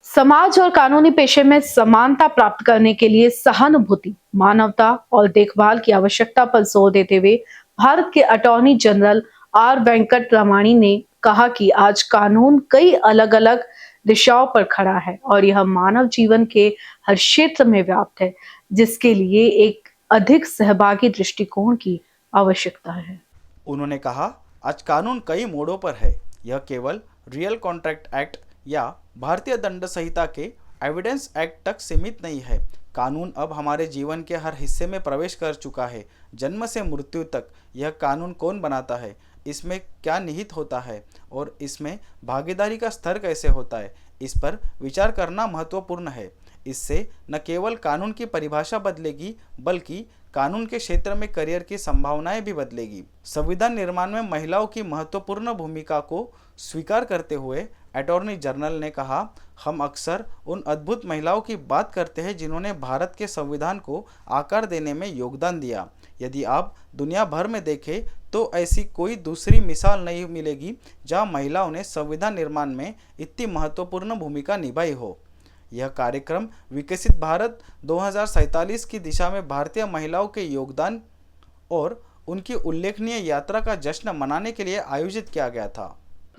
समाज और कानूनी पेशे में समानता प्राप्त करने के लिए सहानुभूति, मानवता और देखभाल की आवश्यकता पर जोर देते हुए भारत के attorney general R Venkat Ramani ने कहा कि आज कानून कई अलग-अलग दिशाओं पर खड़ा है और यह मानव जीवन के हर क्षेत्र में व्याप्त है, जिसके लिए एक अधिक सहभागी दृष्टिकोण की आवश्यकता है। उन्होंने कहा, आज कानून कई मोड़ों पर है। यह केवल रियल कॉन्ट्रैक्ट एक्ट या भारतीय दंड संहिता के एविडेंस एक्ट तक सीमित नहीं है। कानून अब हमारे जीवन के हर हिस्से में प्रवेश कर चुका है। जन्म से मृत्यु तक यह कानून कौन बनाता है, इसमें क्या निहित होता है और इसमें भागीदारी का स्तर कैसे होता है, इस पर विचार करना महत्वपूर्ण है। इससे न केवल कानून की परिभाषा बदलेगी, बल्कि कानून के क्षेत्र में करियर की संभावनाएं भी बदलेगी। संविधान निर्माण में महिलाओं की महत्वपूर्ण भूमिका को स्वीकार करते हुए अटॉर्नी जनरल ने कहा, हम अक्सर उन अद्भुत महिलाओं की बात करते हैं जिन्होंने भारत के संविधान को आकार देने में योगदान दिया। यदि आप दुनिया भर में देखें तो ऐसी कोई दूसरी मिसाल नहीं मिलेगी जहां महिलाओं ने संविधान निर्माण में इतनी महत्वपूर्ण भूमिका निभाई हो। यह कार्यक्रम विकसित भारत 2047 की दिशा में भारतीय महिलाओं के योगदान और उनकी उल्लेखनीय यात्रा का जश्न मनाने के लिए आयोजित किया गया था।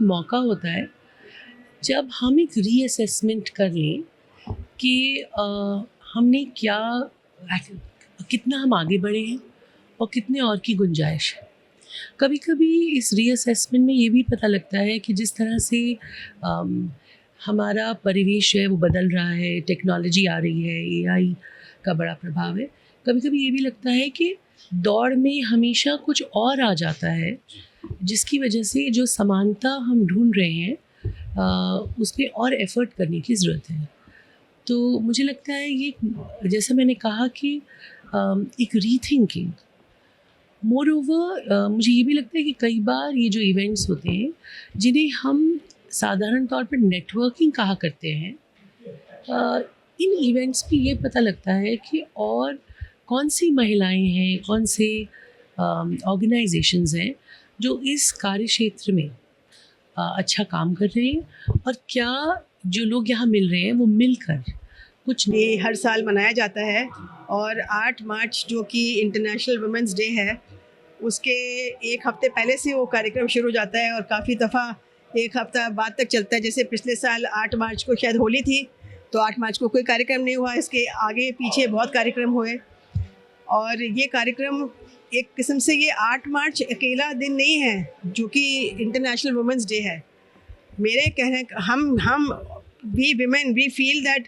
मौका होता है जब हम एक रीअसेसमेंट कर लें कि हमने क्या कितना हम आगे बढ़े हैं और कितने और की गुंजाइश है। कभी कभी इस रीअसेसमेंट में ये भी पता लगता है कि जिस तरह से हमारा परिवेश है वो बदल रहा है, टेक्नोलॉजी आ रही है, एआई का बड़ा प्रभाव है। कभी कभी ये भी लगता है कि दौड़ में हमेशा कुछ और आ जाता है, जिसकी वजह से जो समानता हम ढूंढ रहे हैं उस पर और एफ़र्ट करने की ज़रूरत है। तो मुझे लगता है ये, जैसा मैंने कहा कि एक रीथिंकिंग, मोर ओवर मुझे ये भी लगता है कि कई बार ये जो इवेंट्स होते हैं जिन्हें हम साधारण तौर पर नेटवर्किंग कहा करते हैं, इन इवेंट्स पे ये पता लगता है कि और कौन सी महिलाएं हैं, कौन से ऑर्गेनाइजेशंस हैं जो इस कार्य क्षेत्र में अच्छा काम कर रहे हैं और क्या जो लोग यहाँ मिल रहे हैं वो मिलकर कुछ। ये हर साल मनाया जाता है और 8 मार्च जो कि इंटरनेशनल वुमेंस डे है, उसके एक हफ्ते पहले से वो कार्यक्रम शुरू हो जाता है और काफ़ी दफ़ा एक हफ्ता बाद तक चलता है। जैसे पिछले साल 8 मार्च को शायद होली थी, तो 8 मार्च को कोई कार्यक्रम नहीं हुआ, इसके आगे पीछे बहुत कार्यक्रम हुए। और ये कार्यक्रम एक किस्म से, ये 8 मार्च अकेला दिन नहीं है जो कि इंटरनेशनल वुमेंस डे है। मेरे कहने हम we women we feel that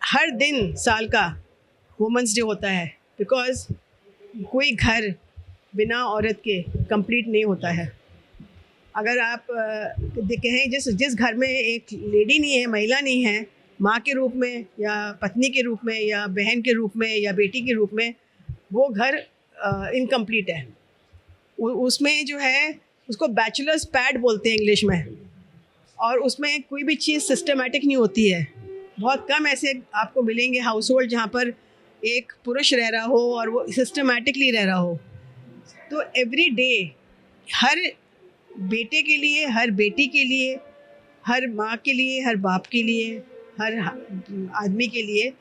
हर दिन साल का वुमेंस डे होता है, बिकॉज़ कोई घर बिना औरत के कंप्लीट नहीं होता है। अगर आप कहें जिस घर में एक लेडी नहीं है, महिला नहीं है, माँ के रूप में या पत्नी के रूप में या बहन के रूप में या बेटी के रूप में, वो घर इनकम्प्लीट है। उसमें जो है उसको बैचलर्स पैड बोलते हैं इंग्लिश में, और उसमें कोई भी चीज़ सिस्टमेटिक नहीं होती है। बहुत कम ऐसे आपको मिलेंगे हाउस होल्ड जहाँ पर एक पुरुष रह रहा हो और वो सिस्टमेटिकली रह रहा हो। तो एवरी डे हर बेटे के लिए, हर बेटी के लिए, हर माँ के लिए, हर बाप के लिए, हर आदमी के लिए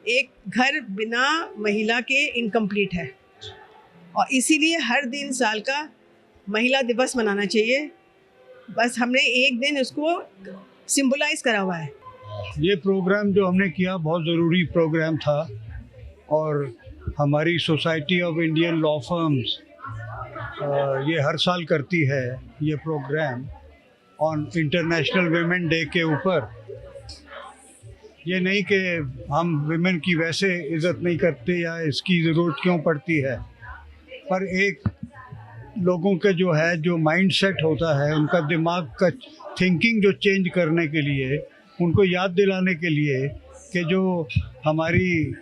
एक घर बिना महिला के इनकम्प्लीट है। और इसीलिए हर दिन साल का महिला दिवस मनाना चाहिए। बस हमने एक दिन उसको सिंबलाइज करा हुआ है। ये प्रोग्राम जो हमने किया बहुत ज़रूरी प्रोग्राम था, और हमारी society of Indian law firms ये हर साल करती है ये program on international women day के ऊपर। ये नहीं कि हम विमेन की वैसे इज़्ज़त नहीं करते या इसकी ज़रूरत क्यों पड़ती है, पर एक लोगों के जो है जो माइंड सेट होता है, उनका दिमाग का थिंकिंग जो चेंज करने के लिए, उनको याद दिलाने के लिए कि जो हमारी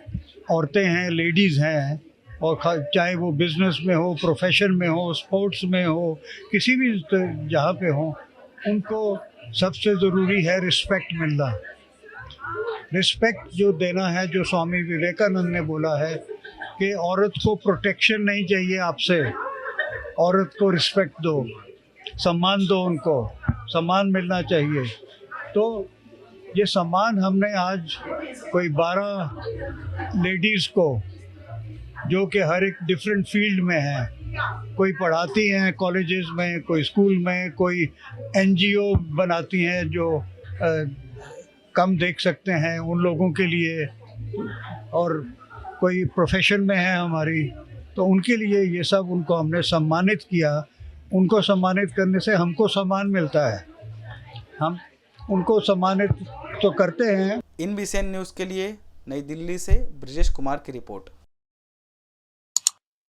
औरतें हैं, लेडीज़ हैं, और चाहे वो बिज़नेस में हो, प्रोफेशन में हो, स्पोर्ट्स में हो, किसी भी जहाँ पे हो, उनको सबसे ज़रूरी है रिस्पेक्ट मिलना। रिस्पेक्ट जो देना है, जो स्वामी विवेकानंद ने बोला है कि औरत को प्रोटेक्शन नहीं चाहिए आपसे, औरत को रिस्पेक्ट दो, सम्मान दो, उनको सम्मान मिलना चाहिए। तो ये सम्मान हमने आज कोई 12 लेडीज़ को, जो कि हर एक डिफरेंट फील्ड में हैं, कोई पढ़ाती हैं कॉलेजेस में, कोई स्कूल में, कोई एनजीओ बनाती हैं जो कम देख सकते हैं उन लोगों के लिए, और कोई प्रोफेशन में है हमारी, तो उनके लिए ये सब उनको हमने सम्मानित किया। उनको सम्मानित करने से हमको सम्मान मिलता है, हम उनको सम्मानित तो करते हैं। इन BCN न्यूज़ के लिए नई दिल्ली से ब्रजेश कुमार की रिपोर्ट।